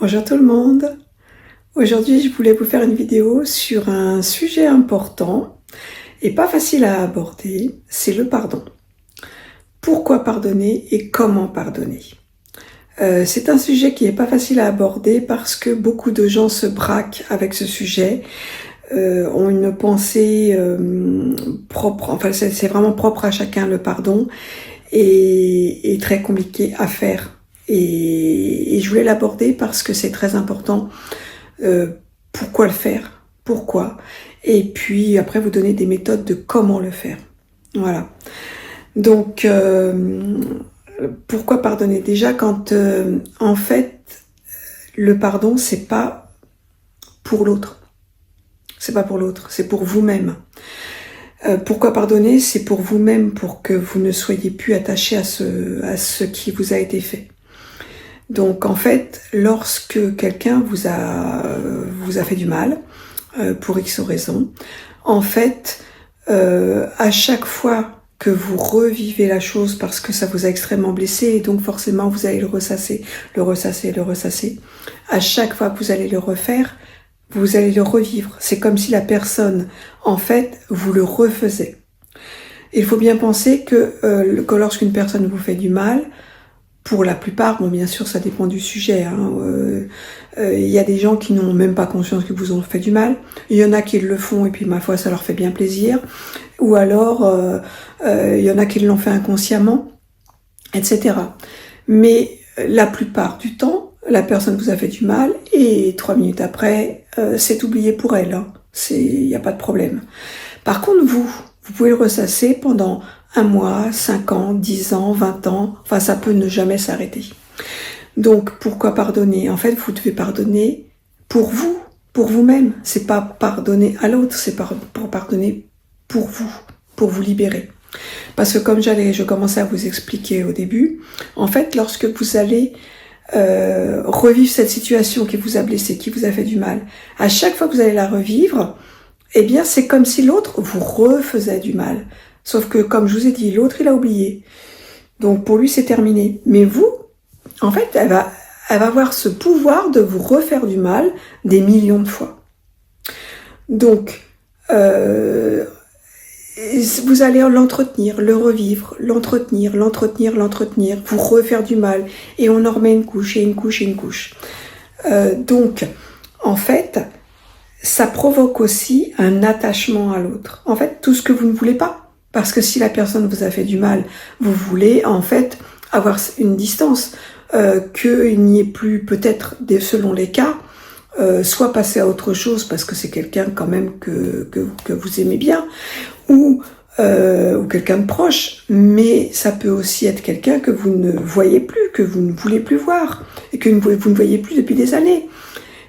Bonjour tout le monde. Aujourd'hui, je voulais vous faire une vidéo sur un sujet important et pas facile à aborder, c'est le pardon. Pourquoi pardonner et comment pardonner? C'est un sujet qui n'est pas facile à aborder parce que beaucoup de gens se braquent avec ce sujet, ont une pensée propre, enfin c'est vraiment propre à chacun le pardon et très compliqué à faire. Et je voulais l'aborder parce que c'est très important. Pourquoi le faire? Pourquoi? Et puis après vous donner des méthodes de comment le faire. Voilà. Donc pourquoi pardonner? Déjà quand en fait le pardon c'est pas pour l'autre. C'est pas pour l'autre, c'est pour vous-même. Pourquoi pardonner? C'est pour vous-même, pour que vous ne soyez plus attaché à ce qui vous a été fait. Donc en fait, lorsque quelqu'un vous a fait du mal, pour X raisons, en fait, à chaque fois que vous revivez la chose parce que ça vous a extrêmement blessé et donc forcément vous allez le ressasser, à chaque fois que vous allez le refaire, vous allez le revivre. C'est comme si la personne, en fait, vous le refaisait. Il faut bien penser que lorsqu'une personne vous fait du mal, pour la plupart, bon bien sûr ça dépend du sujet, il y a des gens qui n'ont même pas conscience qu'ils vous ont fait du mal, il y en a qui le font et puis ma foi ça leur fait bien plaisir, ou alors il y en a qui l'ont fait inconsciemment, etc. Mais la plupart du temps, la personne vous a fait du mal et 3 minutes après, c'est oublié pour elle, il n'y a pas de problème. Par contre vous pouvez le ressasser pendant 1 mois, 5 ans, 10 ans, 20 ans, enfin ça peut ne jamais s'arrêter. Donc pourquoi pardonner? En fait, vous devez pardonner pour vous, pour vous-même. C'est pas pardonner à l'autre, c'est pour pardonner pour vous libérer. Parce que comme je commençais à vous expliquer au début, en fait, lorsque vous allez revivre cette situation qui vous a blessé, qui vous a fait du mal, à chaque fois que vous allez la revivre, eh bien c'est comme si l'autre vous refaisait du mal. Sauf que, comme je vous ai dit, l'autre, il a oublié. Donc, pour lui, c'est terminé. Mais vous, en fait, elle va avoir ce pouvoir de vous refaire du mal des millions de fois. Donc, vous allez l'entretenir, le revivre, l'entretenir, vous refaire du mal. Et on en remet une couche, et une couche, et une couche. Donc, en fait, ça provoque aussi un attachement à l'autre. En fait, tout ce que vous ne voulez pas. Parce que si la personne vous a fait du mal, vous voulez en fait avoir une distance, qu'il n'y ait plus peut-être, selon les cas, soit passer à autre chose parce que c'est quelqu'un quand même que vous aimez bien, ou quelqu'un de proche, mais ça peut aussi être quelqu'un que vous ne voyez plus, que vous ne voulez plus voir, et que vous ne voyez plus depuis des années.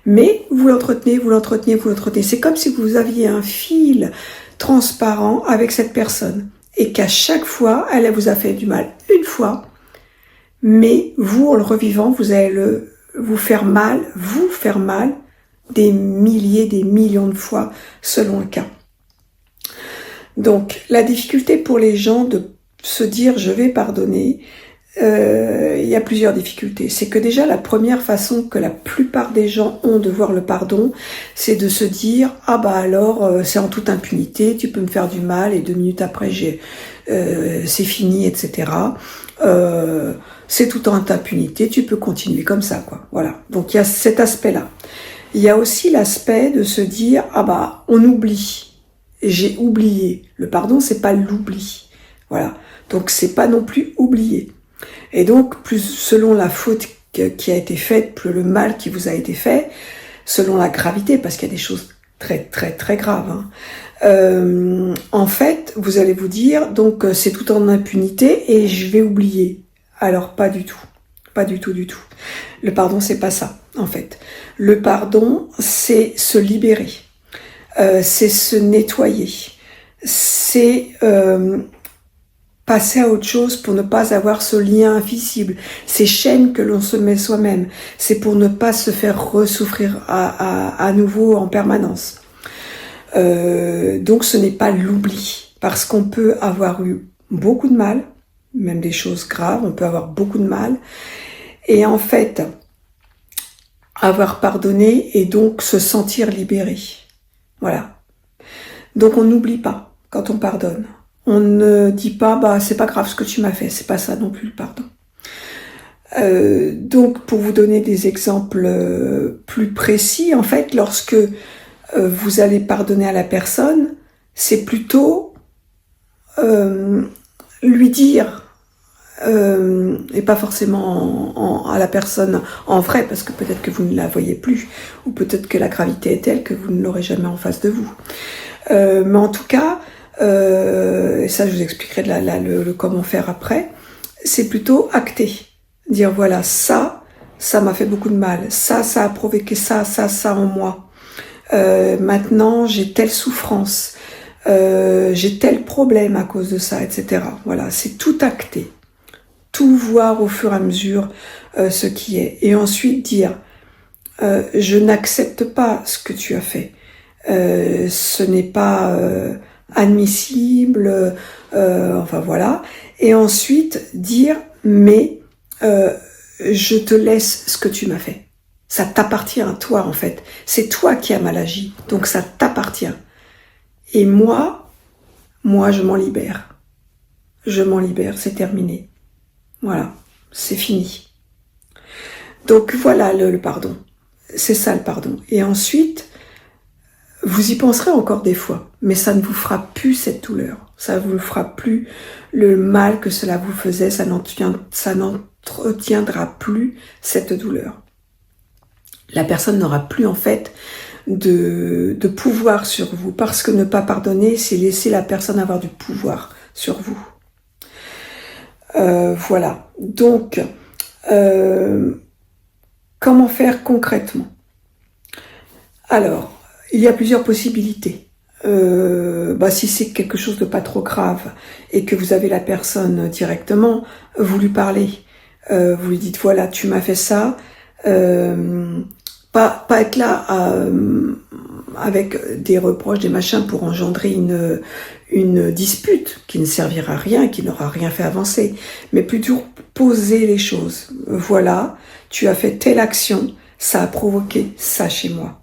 Mais vous l'entretenez. C'est comme si vous aviez un fil transparent avec cette personne et qu'à chaque fois, elle vous a fait du mal une fois, mais vous, en le revivant, vous allez vous faire mal des milliers, des millions de fois selon le cas. Donc, la difficulté pour les gens de se dire « je vais pardonner », il y a plusieurs difficultés. C'est que déjà la première façon que la plupart des gens ont de voir le pardon, c'est de se dire « ah bah alors c'est en toute impunité, tu peux me faire du mal et 2 minutes après c'est fini, etc. C'est tout en impunité, tu peux continuer comme ça, quoi. » Voilà. Donc il y a cet aspect-là. Il y a aussi l'aspect de se dire « ah bah on oublie, j'ai oublié ». Le pardon, c'est pas l'oubli. Voilà. Donc c'est pas non plus oublier. Et donc, plus selon la faute qui a été faite, plus le mal qui vous a été fait, selon la gravité, parce qu'il y a des choses très très très graves. En fait, vous allez vous dire, donc c'est tout en impunité et je vais oublier. Alors pas du tout, pas du tout du tout. Le pardon, c'est pas ça, en fait. Le pardon, c'est se libérer, c'est se nettoyer, c'est passer à autre chose pour ne pas avoir ce lien invisible, ces chaînes que l'on se met soi-même. C'est pour ne pas se faire ressouffrir à nouveau en permanence. Donc ce n'est pas l'oubli, parce qu'on peut avoir eu beaucoup de mal, même des choses graves, on peut avoir beaucoup de mal. Et en fait, avoir pardonné et donc se sentir libéré. Voilà. Donc on n'oublie pas quand on pardonne. On ne dit pas bah c'est pas grave ce que tu m'as fait, c'est pas ça non plus le pardon. Donc pour vous donner des exemples plus précis, en fait, lorsque vous allez pardonner à la personne, c'est plutôt lui dire et pas forcément à la personne en vrai, parce que peut-être que vous ne la voyez plus, ou peut-être que la gravité est telle que vous ne l'aurez jamais en face de vous. Mais en tout cas, et ça je vous expliquerai le comment faire après, c'est plutôt acter. Dire voilà, ça m'a fait beaucoup de mal, ça a provoqué ça en moi. Maintenant j'ai telle souffrance, j'ai tel problème à cause de ça, etc. Voilà, c'est tout acter. Tout voir au fur et à mesure ce qui est. Et ensuite dire, je n'accepte pas ce que tu as fait. Ce n'est pas admissible, enfin voilà. Et ensuite dire, mais je te laisse ce que tu m'as fait. Ça t'appartient à toi en fait. C'est toi qui as mal agi, donc ça t'appartient. Et moi je m'en libère. Je m'en libère, c'est terminé. Voilà, c'est fini. Donc voilà le pardon. C'est ça le pardon. Et ensuite, vous y penserez encore des fois, mais ça ne vous fera plus cette douleur. Ça ne vous fera plus le mal que cela vous faisait, ça n'entretiendra plus cette douleur. La personne n'aura plus en fait de pouvoir sur vous, parce que ne pas pardonner, c'est laisser la personne avoir du pouvoir sur vous. Voilà, donc comment faire concrètement? Alors, il y a plusieurs possibilités. Si c'est quelque chose de pas trop grave et que vous avez la personne directement, vous lui parlez, vous lui dites voilà, tu m'as fait ça, pas être là avec des reproches, des machins pour engendrer une dispute qui ne servira à rien, qui n'aura rien fait avancer, mais plutôt poser les choses. Voilà, tu as fait telle action, ça a provoqué ça chez moi.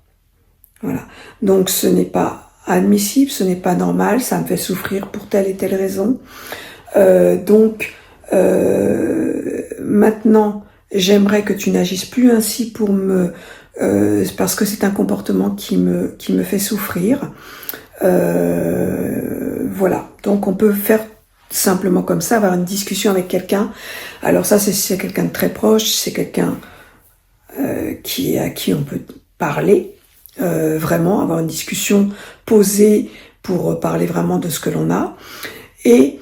Voilà. Donc ce n'est pas admissible, ce n'est pas normal, ça me fait souffrir pour telle et telle raison. Maintenant, j'aimerais que tu n'agisses plus ainsi parce que c'est un comportement qui me fait souffrir. Voilà. Donc on peut faire simplement comme ça, avoir une discussion avec quelqu'un. Alors ça, c'est quelqu'un de très proche, c'est quelqu'un à qui on peut parler. Vraiment avoir une discussion posée pour parler vraiment de ce que l'on a, et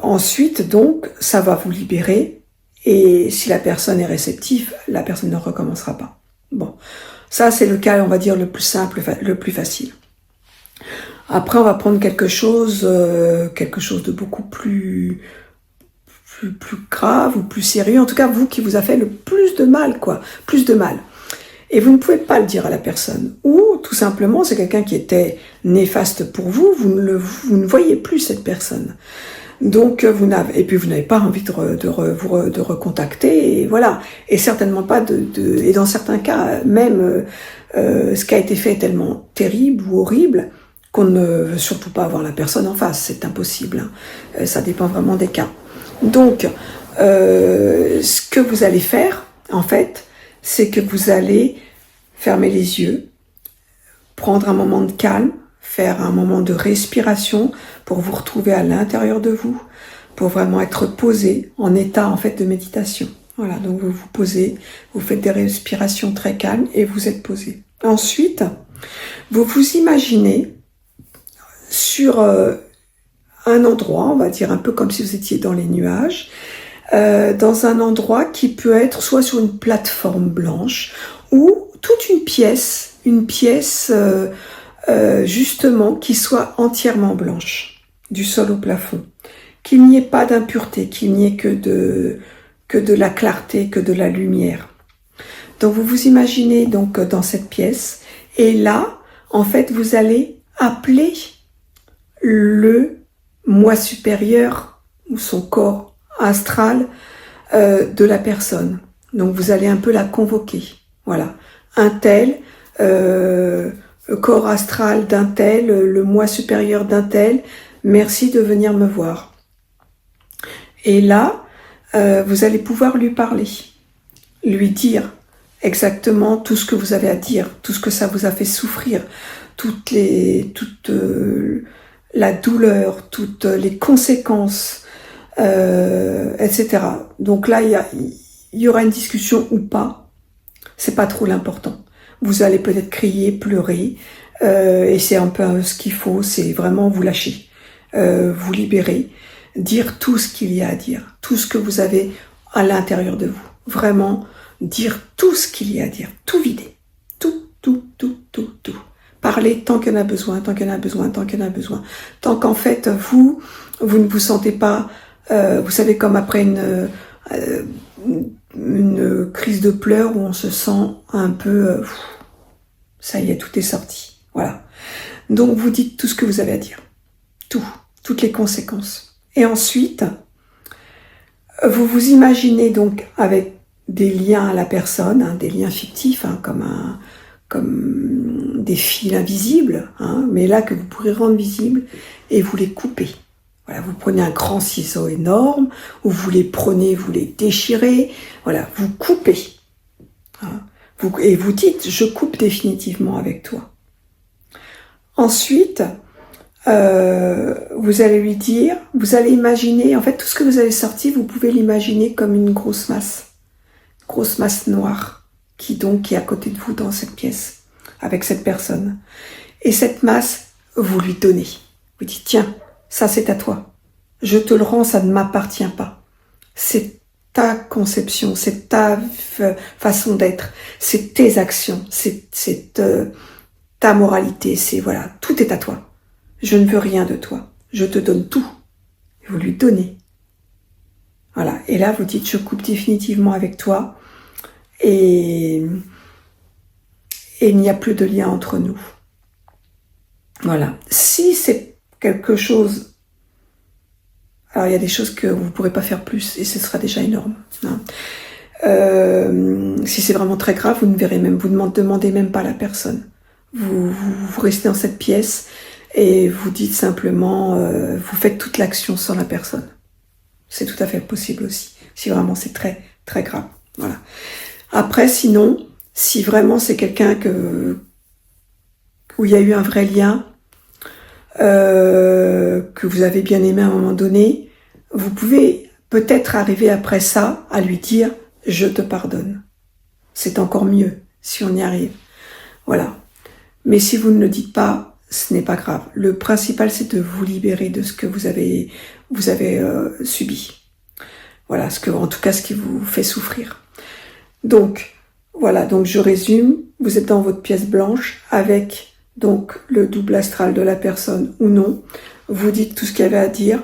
ensuite donc ça va vous libérer, et si la personne est réceptive, la personne ne recommencera pas. Bon, ça c'est le cas, on va dire, le plus simple, le plus facile. Après on va prendre quelque chose de beaucoup plus grave ou plus sérieux, en tout cas vous qui vous a fait le plus de mal, plus de mal. Et vous ne pouvez pas le dire à la personne. Ou, tout simplement, c'est quelqu'un qui était néfaste pour vous, vous ne voyez plus cette personne. Donc, vous n'avez pas envie de recontacter, et voilà. Et certainement pas et dans certains cas, même, ce qui a été fait est tellement terrible ou horrible qu'on ne veut surtout pas avoir la personne en face. C'est impossible, hein. Ça dépend vraiment des cas. Donc, ce que vous allez faire, en fait, c'est que vous allez fermer les yeux, prendre un moment de calme, faire un moment de respiration pour vous retrouver à l'intérieur de vous, pour vraiment être posé en état en fait de méditation. Voilà, donc vous vous posez, vous faites des respirations très calmes et vous êtes posé. Ensuite, vous vous imaginez sur un endroit, on va dire un peu comme si vous étiez dans les nuages, dans un endroit qui peut être soit sur une plateforme blanche ou toute une pièce justement qui soit entièrement blanche, du sol au plafond, qu'il n'y ait pas d'impureté, qu'il n'y ait que de la clarté, que de la lumière. Donc vous vous imaginez donc dans cette pièce, et là, en fait, vous allez appeler le moi supérieur ou son corps astral de la personne. Donc vous allez un peu la convoquer. Voilà. Un tel, corps astral d'un tel, le moi supérieur d'un tel, merci de venir me voir. Et là, vous allez pouvoir lui parler, lui dire exactement tout ce que vous avez à dire, tout ce que ça vous a fait souffrir, toute la douleur, toutes les conséquences, etc. Donc là, il y aura une discussion ou pas, c'est pas trop l'important. Vous allez peut-être crier, pleurer, et c'est un peu ce qu'il faut, c'est vraiment vous lâcher, vous libérer, dire tout ce qu'il y a à dire, tout ce que vous avez à l'intérieur de vous. Vraiment, dire tout ce qu'il y a à dire, tout vider, tout. Parler tant qu'il y en a besoin, tant qu'il y en a besoin, tant qu'il y en a besoin. Tant qu'en fait, vous ne vous sentez pas, vous savez, comme après une crise de pleurs où on se sent un peu, ça y est, tout est sorti. Voilà. Donc vous dites tout ce que vous avez à dire. Toutes les conséquences. Et ensuite, vous vous imaginez donc avec des liens à la personne, hein, des liens fictifs, hein, comme des fils invisibles, hein, mais là que vous pourrez rendre visibles, et vous les coupez. Voilà, vous prenez un grand ciseau énorme, ou vous les prenez, vous les déchirez, voilà, vous coupez. Hein, et vous dites, je coupe définitivement avec toi. Ensuite, vous allez lui dire, vous allez imaginer, en fait tout ce que vous avez sorti, vous pouvez l'imaginer comme une grosse masse noire, qui est à côté de vous dans cette pièce, avec cette personne. Et cette masse, vous lui donnez. Vous dites, tiens, ça c'est à toi. Je te le rends, ça ne m'appartient pas. C'est ta conception, c'est ta façon d'être, c'est tes actions, c'est ta moralité, c'est voilà, tout est à toi. Je ne veux rien de toi. Je te donne tout. Vous lui donnez. Voilà. Et là, vous dites, je coupe définitivement avec toi. Et il n'y a plus de lien entre nous. Voilà. Si c'est quelque chose... Alors, il y a des choses que vous ne pourrez pas faire plus, et ce sera déjà énorme. Hein. Si c'est vraiment très grave, vous ne verrez même, vous ne demandez même pas à la personne. Vous restez dans cette pièce et vous dites simplement, vous faites toute l'action sans la personne. C'est tout à fait possible aussi, si vraiment c'est très, très grave. Voilà. Après, sinon, si vraiment c'est quelqu'un où il y a eu un vrai lien, que vous avez bien aimé à un moment donné, vous pouvez peut-être arriver après ça à lui dire « je te pardonne ». C'est encore mieux si on y arrive. Voilà. Mais si vous ne le dites pas, ce n'est pas grave. Le principal, c'est de vous libérer de ce que vous avez subi. Voilà, en tout cas, ce qui vous fait souffrir. Donc, voilà, donc je résume. Vous êtes dans votre pièce blanche avec donc le double astral de la personne ou non. Vous dites tout ce qu'il y avait à dire.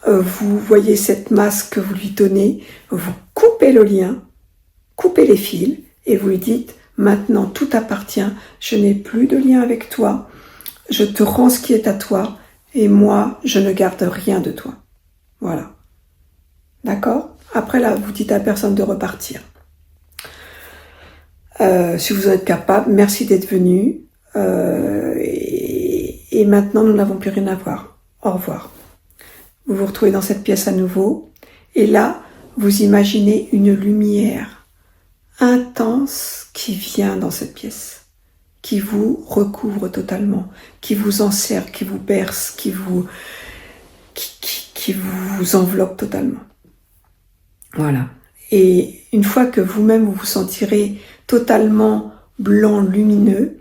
Vous voyez cette masse que vous lui donnez. Vous coupez le lien, coupez les fils et vous lui dites « Maintenant, tout appartient. Je n'ai plus de lien avec toi. Je te rends ce qui est à toi. Et moi, je ne garde rien de toi. » Voilà. D'accord ? Après, là, vous dites à la personne de repartir. Si vous en êtes capable, merci d'être venu. Et maintenant, nous n'avons plus rien à voir. Au revoir. Vous vous retrouvez dans cette pièce à nouveau. Et là, vous imaginez une lumière intense qui vient dans cette pièce, qui vous recouvre totalement, qui vous enserre, qui vous berce, qui vous enveloppe totalement. Voilà. Et une fois que vous-même vous vous sentirez totalement blanc, lumineux,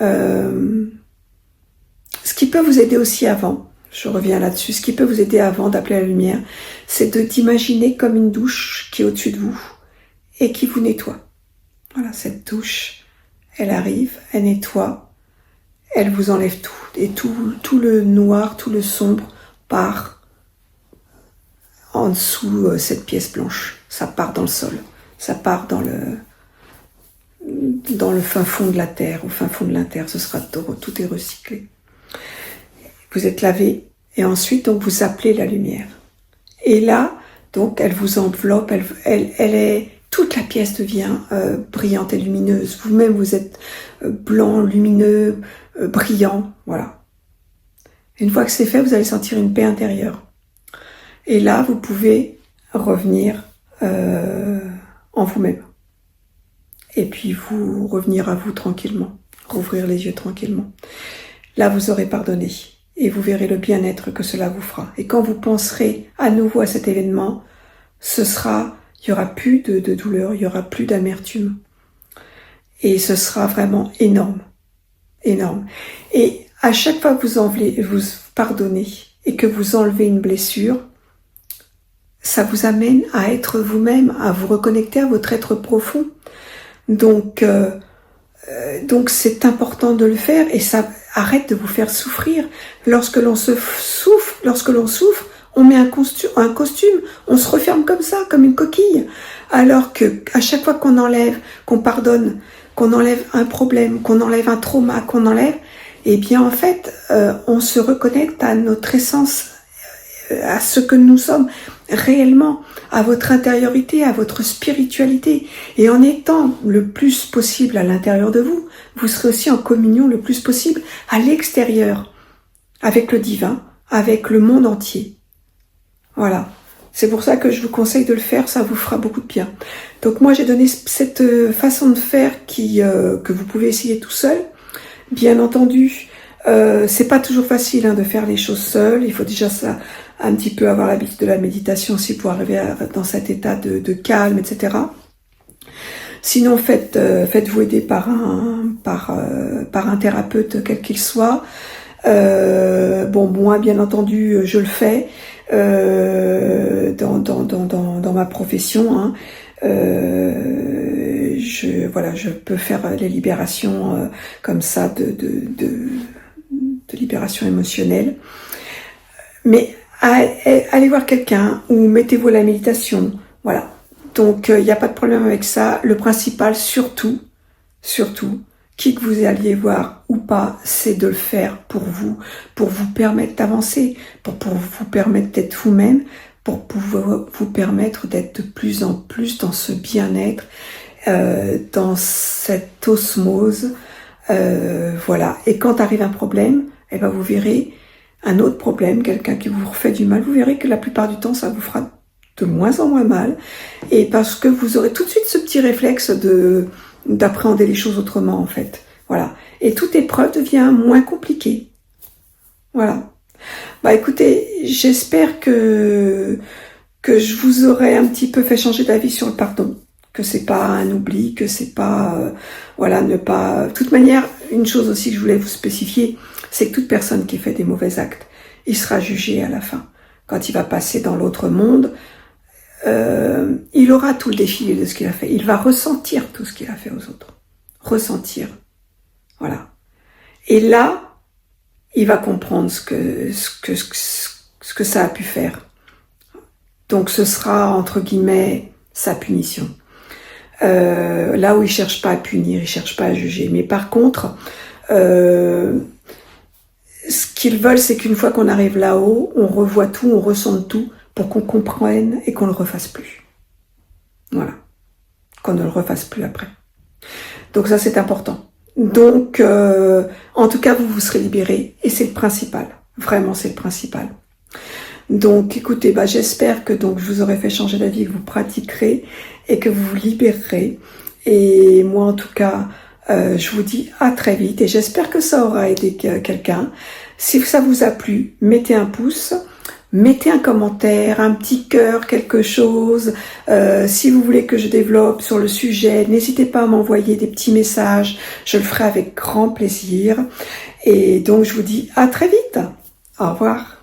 ce qui peut vous aider aussi avant, je reviens là-dessus, ce qui peut vous aider avant d'appeler la lumière, c'est d'imaginer comme une douche qui est au-dessus de vous et qui vous nettoie. Voilà, cette douche, elle arrive, elle nettoie, elle vous enlève tout. Et tout le noir, tout le sombre part en dessous cette pièce blanche. Ça part dans le sol, ça part dans le fin fond de la terre, au fin fond de la terre, ce sera tout est recyclé. Vous êtes lavé et ensuite donc vous appelez la lumière. Et là, donc elle vous enveloppe, elle est toute la pièce devient brillante et lumineuse. Vous-même, vous êtes blanc, lumineux, brillant, voilà. Une fois que c'est fait, vous allez sentir une paix intérieure. Et là, vous pouvez revenir en vous-même. Et puis vous revenir à vous tranquillement, rouvrir les yeux tranquillement. Là, vous aurez pardonné et vous verrez le bien-être que cela vous fera. Et quand vous penserez à nouveau à cet événement, il y aura plus de douleur, il y aura plus d'amertume. Et ce sera vraiment énorme, énorme. Et à chaque fois que vous pardonnez et que vous enlevez une blessure, ça vous amène à être vous-même, à vous reconnecter à votre être profond. Donc c'est important de le faire et ça arrête de vous faire souffrir. Lorsque l'on souffre, on met un costume, on se referme comme ça, comme une coquille. Alors que à chaque fois qu'on enlève, qu'on pardonne, qu'on enlève un problème, qu'on enlève un trauma, eh bien en fait, on se reconnecte à notre essence, à ce que nous sommes réellement, à votre intériorité, à votre spiritualité. Et en étant le plus possible à l'intérieur de vous, vous serez aussi en communion le plus possible à l'extérieur, avec le divin, avec le monde entier. Voilà. C'est pour ça que je vous conseille de le faire, ça vous fera beaucoup de bien. Donc moi j'ai donné cette façon de faire que vous pouvez essayer tout seul. Bien entendu, c'est pas toujours facile de faire les choses seul. Il faut déjà un petit peu avoir l'habitude de la méditation aussi pour arriver dans cet état de calme, etc. Sinon, faites-vous aider par un thérapeute quel qu'il soit. Moi, bien entendu, je le fais dans ma profession. Je peux faire les libérations comme ça de libération émotionnelle. Mais allez voir quelqu'un ou mettez-vous à la méditation. Voilà. Donc, il n'y a pas de problème avec ça. Le principal, surtout, qui que vous alliez voir ou pas, c'est de le faire pour vous permettre d'avancer, pour vous permettre d'être vous-même, pour pouvoir vous permettre d'être de plus en plus dans ce bien-être, dans cette osmose. Voilà. Et quand arrive un problème, vous verrez un autre problème, quelqu'un qui vous refait du mal, vous verrez que la plupart du temps, ça vous fera de moins en moins mal. Et parce que vous aurez tout de suite ce petit réflexe d'appréhender les choses autrement, en fait. Voilà. Et toute épreuve devient moins compliquée. Voilà. Écoutez, j'espère que je vous aurai un petit peu fait changer d'avis sur le pardon. Que c'est pas un oubli, que c'est pas... ne pas... De toute manière, une chose aussi que je voulais vous spécifier, c'est que toute personne qui fait des mauvais actes, il sera jugé à la fin. Quand il va passer dans l'autre monde, il aura tout le défilé de ce qu'il a fait. Il va ressentir tout ce qu'il a fait aux autres. Ressentir. Voilà. Et là, il va comprendre ce que ça a pu faire. Donc ce sera, entre guillemets, sa punition. Là où il cherche pas à punir, il cherche pas à juger. Mais par contre, ce qu'ils veulent, c'est qu'une fois qu'on arrive là-haut, on revoit tout, on ressente tout, pour qu'on comprenne et qu'on ne le refasse plus. Voilà. Qu'on ne le refasse plus après. Donc ça, c'est important. Donc, en tout cas, vous serez libérés, et c'est le principal. Vraiment, c'est le principal. Donc, écoutez, j'espère que je vous aurai fait changer d'avis, que vous pratiquerez et que vous vous libérerez. Et moi, en tout cas, je vous dis à très vite et j'espère que ça aura aidé quelqu'un. Si ça vous a plu, mettez un pouce, mettez un commentaire, un petit cœur, quelque chose. Si vous voulez que je développe sur le sujet, n'hésitez pas à m'envoyer des petits messages. Je le ferai avec grand plaisir. Et donc, je vous dis à très vite. Au revoir.